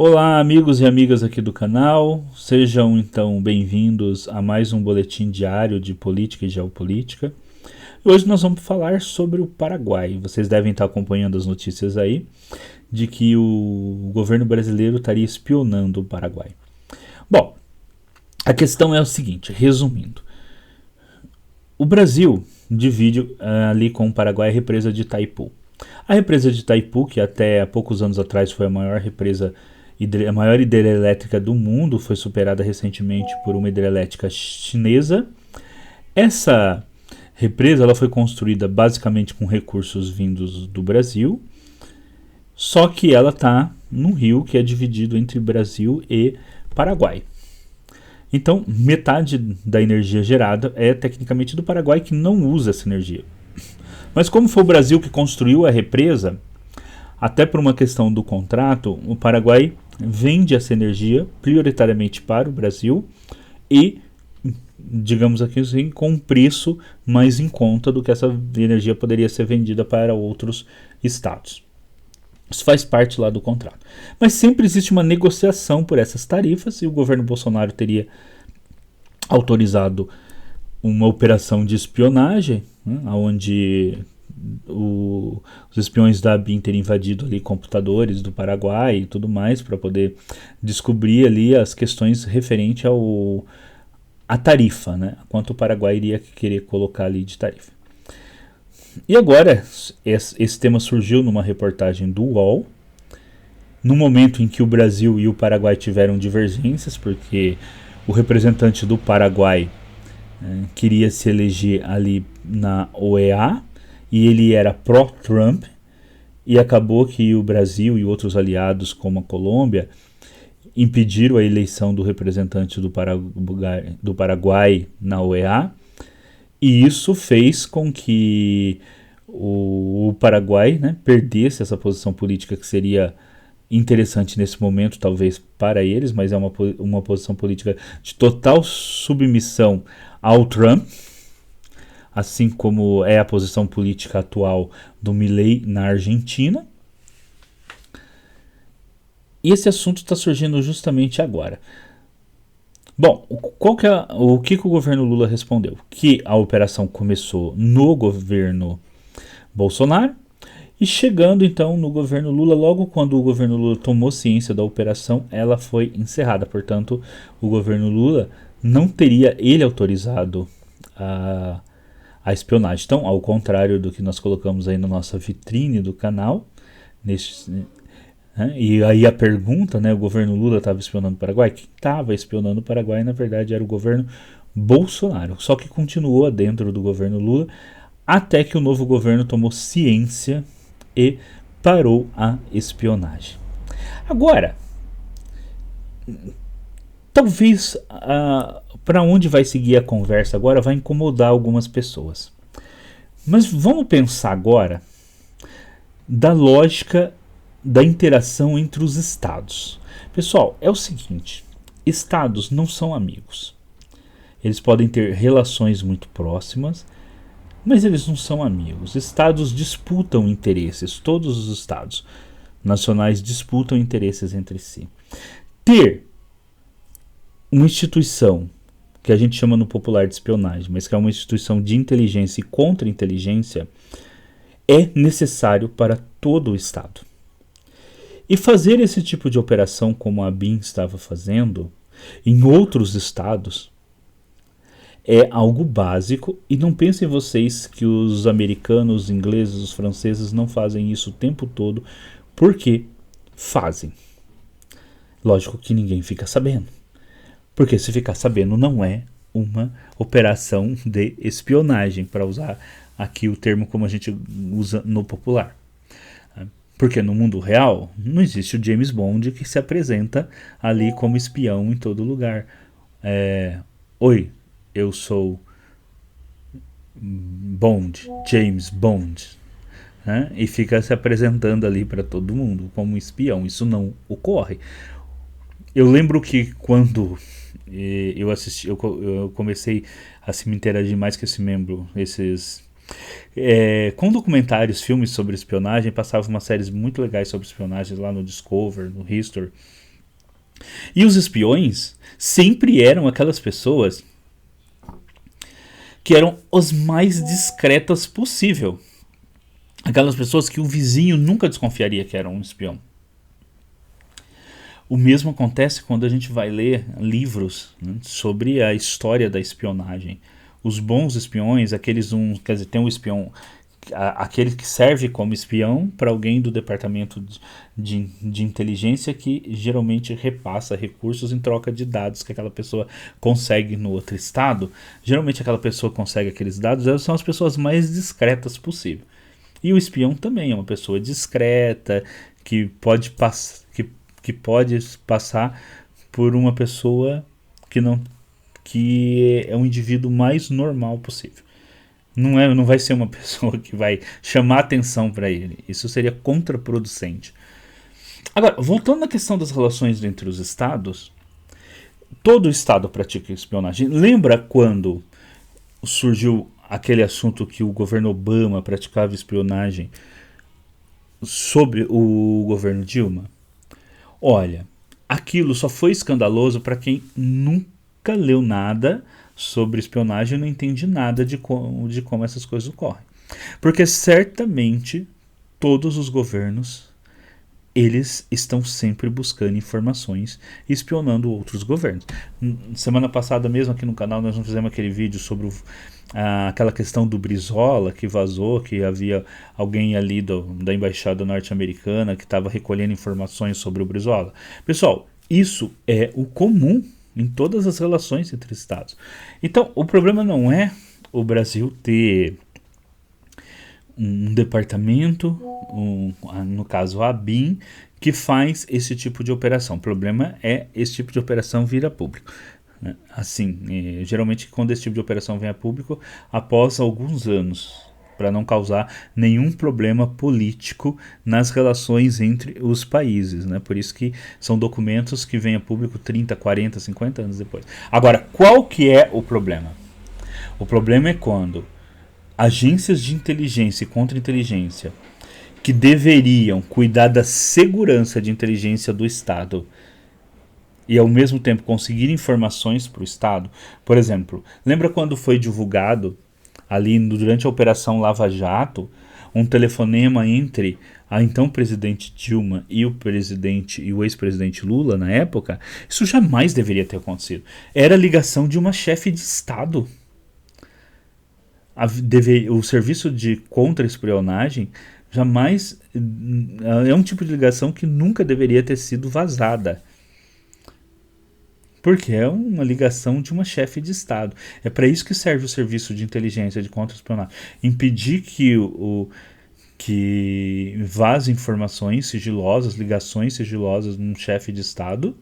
Olá, amigos e amigas aqui do canal, sejam então bem-vindos a mais um boletim diário de política e geopolítica. Hoje nós vamos falar sobre o Paraguai. Vocês devem estar acompanhando as notícias aí de que o governo brasileiro estaria espionando o Paraguai. Bom, a questão é o seguinte, resumindo: o Brasil divide ali com o Paraguai a represa de Itaipu. A represa de Itaipu, que até há poucos anos atrás foi a maior hidrelétrica do mundo, foi superada recentemente por uma hidrelétrica chinesa. Essa represa ela foi construída basicamente com recursos vindos do Brasil, só que ela está num rio que é dividido entre Brasil e Paraguai. Então, metade da energia gerada é tecnicamente do Paraguai, que não usa essa energia. Mas como foi o Brasil que construiu a represa, até por uma questão do contrato, o Paraguai vende essa energia prioritariamente para o Brasil e, digamos assim, com um preço mais em conta do que essa energia poderia ser vendida para outros estados. Isso faz parte lá do contrato. Mas sempre existe uma negociação por essas tarifas e o governo Bolsonaro teria autorizado uma operação de espionagem, onde os espiões da ABIN teriam invadido ali computadores do Paraguai e tudo mais para poder descobrir ali as questões referentes à tarifa, né? Quanto o Paraguai iria querer colocar ali de tarifa. E agora, esse tema surgiu numa reportagem do UOL, no momento em que o Brasil e o Paraguai tiveram divergências, porque o representante do Paraguai queria se eleger ali na OEA, e ele era pró-Trump, e acabou que o Brasil e outros aliados, como a Colômbia, impediram a eleição do representante do Paraguai na OEA, e isso fez com que o Paraguai, né, perdesse essa posição política que seria interessante nesse momento, talvez para eles, mas é uma posição política de total submissão ao Trump, assim como é a posição política atual do Milei na Argentina. E esse assunto está surgindo justamente agora. Bom, o que o governo Lula respondeu? Que a operação começou no governo Bolsonaro e chegando então no governo Lula, logo quando o governo Lula tomou ciência da operação, ela foi encerrada. Portanto, o governo Lula não teria ele autorizado a espionagem. Então, ao contrário do que nós colocamos aí na nossa vitrine do canal, e aí a pergunta, né, o governo Lula estava espionando o Paraguai? Quem estava espionando o Paraguai, na verdade, era o governo Bolsonaro, só que continuou dentro do governo Lula, até que o novo governo tomou ciência e parou a espionagem. Agora, talvez para onde vai seguir a conversa agora vai incomodar algumas pessoas. Mas vamos pensar agora da lógica da interação entre os estados. Pessoal, é o seguinte: estados não são amigos. Eles podem ter relações muito próximas, mas eles não são amigos. Estados disputam interesses, todos os estados nacionais disputam interesses entre si. Ter uma instituição que a gente chama no popular de espionagem, mas que é uma instituição de inteligência e contra-inteligência, é necessário para todo o Estado. E fazer esse tipo de operação como a ABIN estava fazendo em outros estados é algo básico, e não pensem vocês que os americanos, os ingleses, os franceses não fazem isso o tempo todo, porque fazem. Lógico que ninguém fica sabendo. Porque se ficar sabendo não é uma operação de espionagem, para usar aqui o termo como a gente usa no popular. Porque no mundo real não existe o James Bond que se apresenta ali como espião em todo lugar. Oi, eu sou Bond, James Bond. E fica se apresentando ali para todo mundo como espião. Isso não ocorre. Eu lembro que quando eu comecei a se me interagir mais com esse membro, com documentários, filmes sobre espionagem, passavam umas séries muito legais sobre espionagem lá no Discover, no History, E os espiões sempre eram aquelas pessoas que eram as mais discretas possível. Aquelas pessoas que o vizinho nunca desconfiaria que era um espião. O mesmo acontece quando a gente vai ler livros, né, sobre a história da espionagem. Os bons espiões, quer dizer, tem um espião, aquele que serve como espião para alguém do departamento de inteligência, que geralmente repassa recursos em troca de dados que aquela pessoa consegue no outro estado. Geralmente aquela pessoa que consegue aqueles dados, elas são as pessoas mais discretas possível. E o espião também é uma pessoa discreta, que pode passar por uma pessoa que é um indivíduo mais normal possível. Não vai ser uma pessoa que vai chamar atenção para ele. Isso seria contraproducente. Agora, voltando à questão das relações entre os estados, todo estado pratica espionagem. Lembra quando surgiu aquele assunto que o governo Obama praticava espionagem sobre o governo Dilma? Olha, aquilo só foi escandaloso para quem nunca leu nada sobre espionagem e não entende nada de como essas coisas ocorrem. Porque certamente todos os governos, eles estão sempre buscando informações e espionando outros governos. Semana passada mesmo aqui no canal nós fizemos aquele vídeo sobre aquela questão do Brizola que vazou, que havia alguém ali da embaixada norte-americana que estava recolhendo informações sobre o Brizola. Pessoal, isso é o comum em todas as relações entre estados. Então, o problema não é o Brasil ter um departamento, no caso a ABIN, que faz esse tipo de operação. O problema é esse tipo de operação vir a público. Assim, geralmente quando esse tipo de operação vem a público, após alguns anos, para não causar nenhum problema político nas relações entre os países, né? Por isso que são documentos que vêm a público 30, 40, 50 anos depois. Agora, qual que é o problema? O problema é quando agências de inteligência e contra-inteligência que deveriam cuidar da segurança de inteligência do Estado e ao mesmo tempo conseguir informações para o Estado. Por exemplo, lembra quando foi divulgado ali durante a Operação Lava Jato um telefonema entre a então presidente Dilma e o ex-presidente Lula na época? Isso jamais deveria ter acontecido. Era a ligação de uma chefe de Estado. O serviço de contra-espionagem jamais é um tipo de ligação que nunca deveria ter sido vazada. Porque é uma ligação de uma chefe de Estado. É para isso que serve o serviço de inteligência, de contra-espionagem. Impedir que vaze informações sigilosas, ligações sigilosas num chefe de Estado,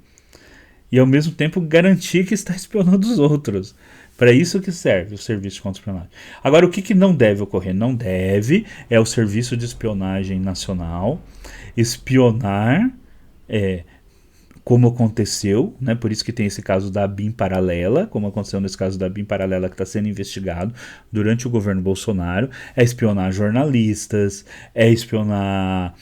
e ao mesmo tempo garantir que está espionando os outros. Para isso que serve o serviço de contra-espionagem. Agora, o que não deve ocorrer? Não deve é o serviço de espionagem nacional espionar como aconteceu, né? Por isso que tem esse caso da ABIN paralela, como aconteceu nesse caso da ABIN paralela que está sendo investigado durante o governo Bolsonaro, é espionar jornalistas, é espionar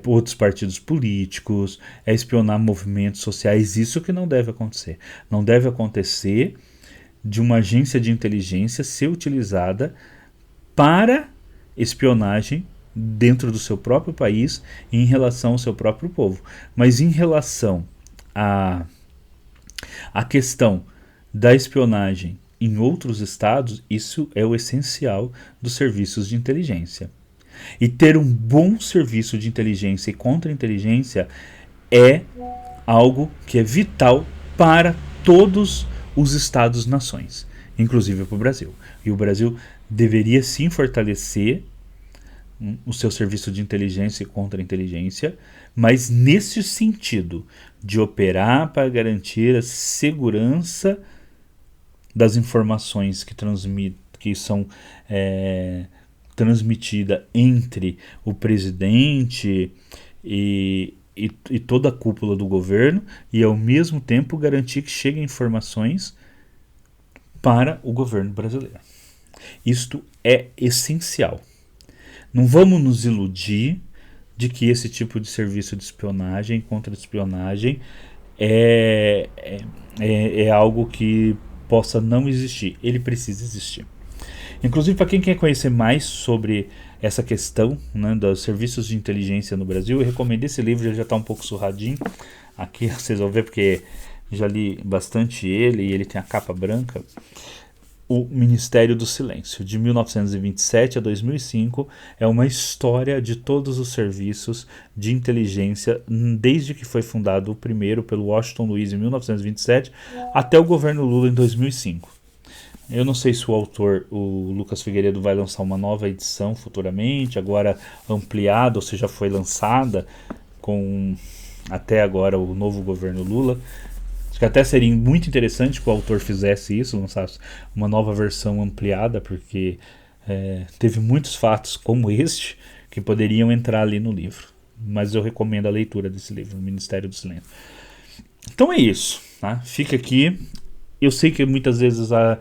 outros partidos políticos, é espionar movimentos sociais. Isso que não deve acontecer. Não deve acontecer de uma agência de inteligência ser utilizada para espionagem dentro do seu próprio país e em relação ao seu próprio povo. Mas em relação à questão da espionagem em outros estados, isso é o essencial dos serviços de inteligência. E ter um bom serviço de inteligência e contra-inteligência é algo que é vital para todos os estados-nações, inclusive para o Brasil. E o Brasil deveria sim fortalecer o seu serviço de inteligência e contra-inteligência, mas nesse sentido de operar para garantir a segurança das informações que são transmitidas entre o presidente e toda a cúpula do governo, e ao mesmo tempo garantir que cheguem informações para o governo brasileiro. Isto é essencial. Não vamos nos iludir de que esse tipo de serviço de espionagem, contra-espionagem, é, é algo que possa não existir. Ele precisa existir. Inclusive, para quem quer conhecer mais sobre essa questão, né, dos serviços de inteligência no Brasil, eu recomendo esse livro. Ele já está um pouco surradinho. Aqui vocês vão ver porque já li bastante ele e ele tem a capa branca. O Ministério do Silêncio, de 1927 a 2005, é uma história de todos os serviços de inteligência, desde que foi fundado o primeiro pelo Washington Luiz em 1927 até o governo Lula em 2005. Eu não sei se o autor, o Lucas Figueiredo, vai lançar uma nova edição futuramente, agora ampliada, ou seja, foi lançada com até agora o novo governo Lula. Acho que até seria muito interessante que o autor fizesse isso, lançasse uma nova versão ampliada, porque teve muitos fatos como este que poderiam entrar ali no livro. Mas eu recomendo a leitura desse livro, O Ministério do Silêncio. Então é isso, tá? Fica aqui. Eu sei que muitas vezes a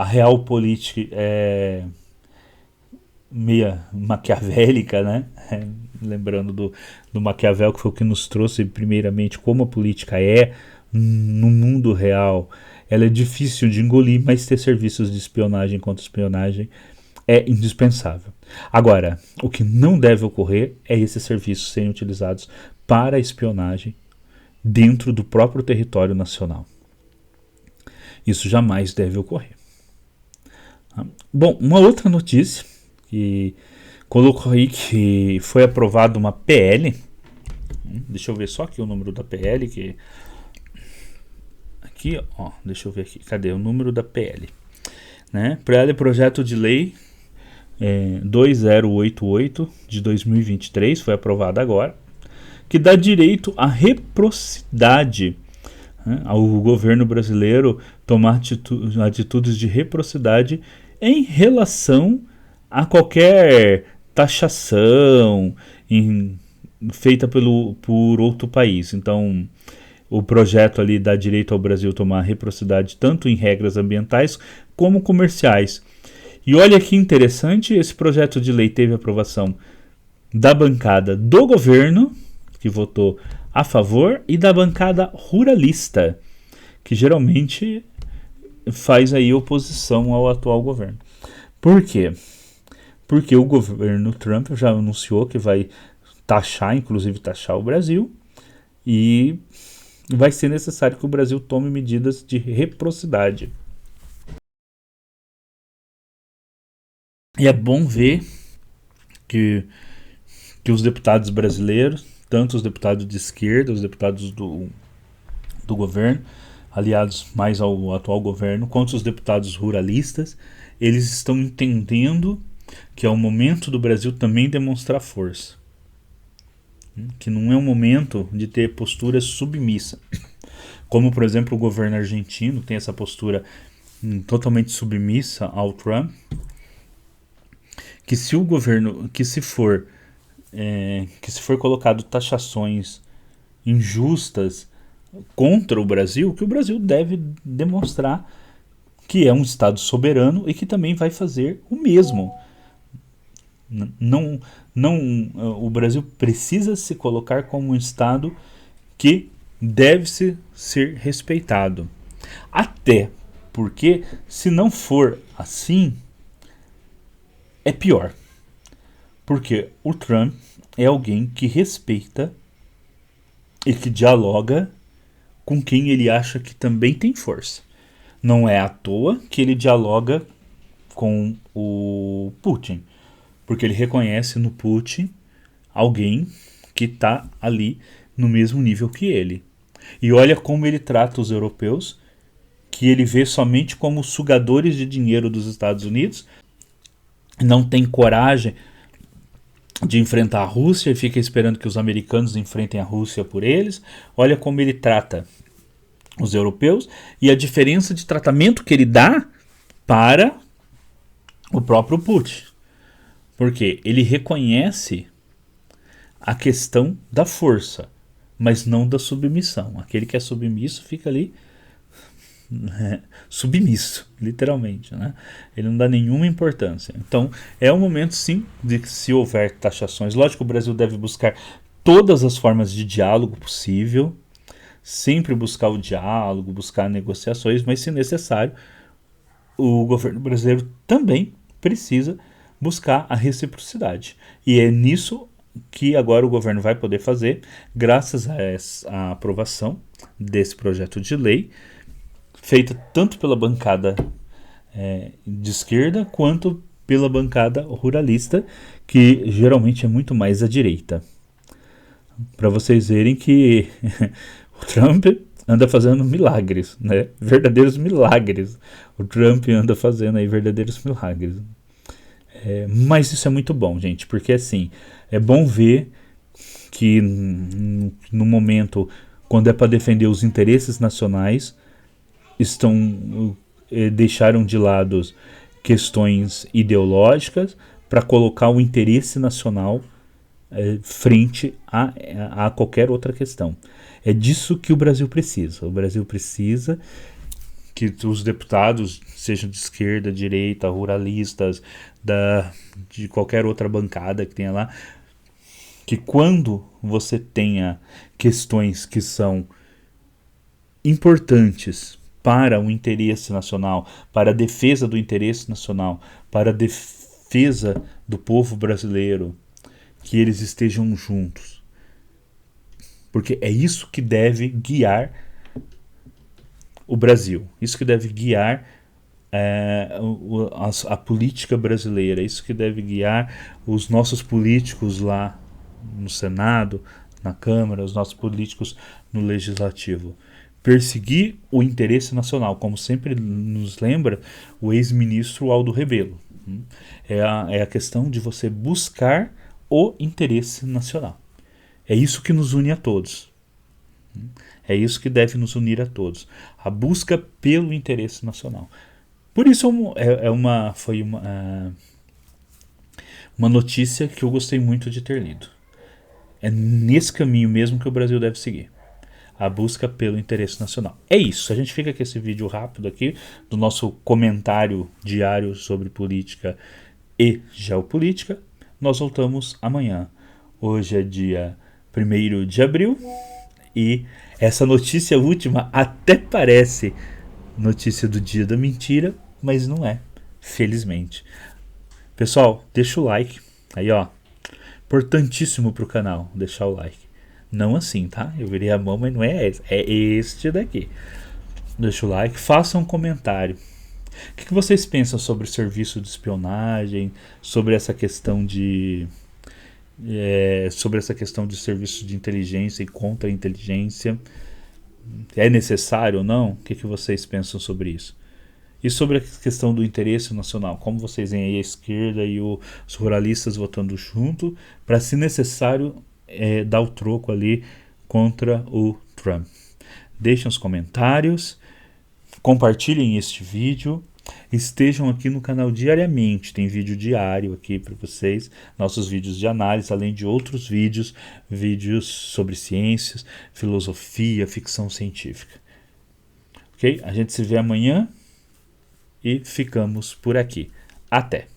real política é meia maquiavélica, né? Lembrando do Maquiavel, que foi o que nos trouxe primeiramente como a política é no mundo real. Ela é difícil de engolir, mas ter serviços de espionagem e contra-espionagem é indispensável. Agora, o que não deve ocorrer é esses serviços serem utilizados para espionagem dentro do próprio território nacional. Isso jamais deve ocorrer. Bom, uma outra notícia que colocou aí que foi aprovada uma PL. Deixa eu ver só aqui o número da PL. Aqui, ó, deixa eu ver aqui. Cadê o número da PL? Né? PL, projeto de lei 2088 de 2023, foi aprovado agora, que dá direito à reciprocidade, ao governo brasileiro tomar atitudes de reciprocidade em relação a qualquer taxação feita por outro país. Então, o projeto ali dá direito ao Brasil tomar reciprocidade tanto em regras ambientais como comerciais. E olha que interessante, esse projeto de lei teve aprovação da bancada do governo, que votou a favor, e da bancada ruralista, que geralmente faz aí oposição ao atual governo. Por quê? Porque o governo Trump já anunciou que vai inclusive taxar o Brasil, e vai ser necessário que o Brasil tome medidas de reciprocidade. E é bom ver que os deputados brasileiros, tanto os deputados de esquerda, os deputados do governo, aliados mais ao atual governo, quanto os deputados ruralistas, eles estão entendendo que é o momento do Brasil também demonstrar força. Que não é um momento de ter postura submissa. Como, por exemplo, o governo argentino tem essa postura totalmente submissa ao Trump. Que se o governo, que se for colocado taxações injustas contra o Brasil, que o Brasil deve demonstrar que é um Estado soberano e que também vai fazer o mesmo. O Brasil precisa se colocar como um Estado que deve ser respeitado. Até porque, se não for assim, é pior. Porque o Trump é alguém que respeita e que dialoga com quem ele acha que também tem força. Não é à toa que ele dialoga com o Putin, porque ele reconhece no Putin alguém que está ali no mesmo nível que ele. E olha como ele trata os europeus, que ele vê somente como sugadores de dinheiro dos Estados Unidos, não tem coragem de enfrentar a Rússia e fica esperando que os americanos enfrentem a Rússia por eles. Olha como ele trata os europeus e a diferença de tratamento que ele dá para o próprio Putin. Porque ele reconhece a questão da força, mas não da submissão. Aquele que é submisso fica ali submisso, literalmente, né? Ele não dá nenhuma importância. Então, é um momento, sim, de que se houver taxações, lógico que o Brasil deve buscar todas as formas de diálogo possível, sempre buscar o diálogo, buscar negociações, mas se necessário, o governo brasileiro também precisa buscar a reciprocidade. E é nisso que agora o governo vai poder fazer, graças à aprovação desse projeto de lei, feita tanto pela bancada de esquerda quanto pela bancada ruralista, que geralmente é muito mais à direita. Para vocês verem que o Trump anda fazendo milagres, né? Verdadeiros milagres. O Trump anda fazendo aí verdadeiros milagres. Mas isso é muito bom, gente, porque assim, é bom ver que no momento, quando é para defender os interesses nacionais, deixaram de lado questões ideológicas para colocar o interesse nacional frente a qualquer outra questão. É disso que o Brasil precisa. O Brasil precisa que os deputados, sejam de esquerda, direita, ruralistas, de qualquer outra bancada que tenha lá, que quando você tenha questões que são importantes para o interesse nacional, para a defesa do interesse nacional, para a defesa do povo brasileiro, que eles estejam juntos. Porque é isso que deve guiar o Brasil, isso que deve guiar a política brasileira, isso que deve guiar os nossos políticos lá no Senado, na Câmara, os nossos políticos no Legislativo. Perseguir o interesse nacional, como sempre nos lembra o ex-ministro Aldo Rebelo. É a questão de você buscar o interesse nacional. É isso que nos une a todos. É isso que deve nos unir a todos. A busca pelo interesse nacional. Por isso foi uma notícia que eu gostei muito de ter lido. É nesse caminho mesmo que o Brasil deve seguir. A busca pelo interesse nacional. É isso. A gente fica com esse vídeo rápido aqui do nosso comentário diário sobre política e geopolítica. Nós voltamos amanhã. Hoje é dia 1º de abril e essa notícia última até parece notícia do dia da mentira, mas não é, felizmente. Pessoal, deixa o like. Aí, ó, importantíssimo pro canal deixar o like. Não assim, tá? Eu virei a mão, mas não é esse. É este daqui. Deixa o like, faça um comentário. O que vocês pensam sobre o serviço de espionagem, sobre essa questão de serviço de inteligência e contra-inteligência? É necessário ou não? O que vocês pensam sobre isso? E sobre a questão do interesse nacional, como vocês veem aí a esquerda e os ruralistas votando junto, para, se necessário, dar o troco ali contra o Trump. Deixem os comentários, compartilhem este vídeo, estejam aqui no canal diariamente, tem vídeo diário aqui para vocês, nossos vídeos de análise, além de outros vídeos sobre ciências, filosofia, ficção científica. Ok? A gente se vê amanhã e ficamos por aqui. Até!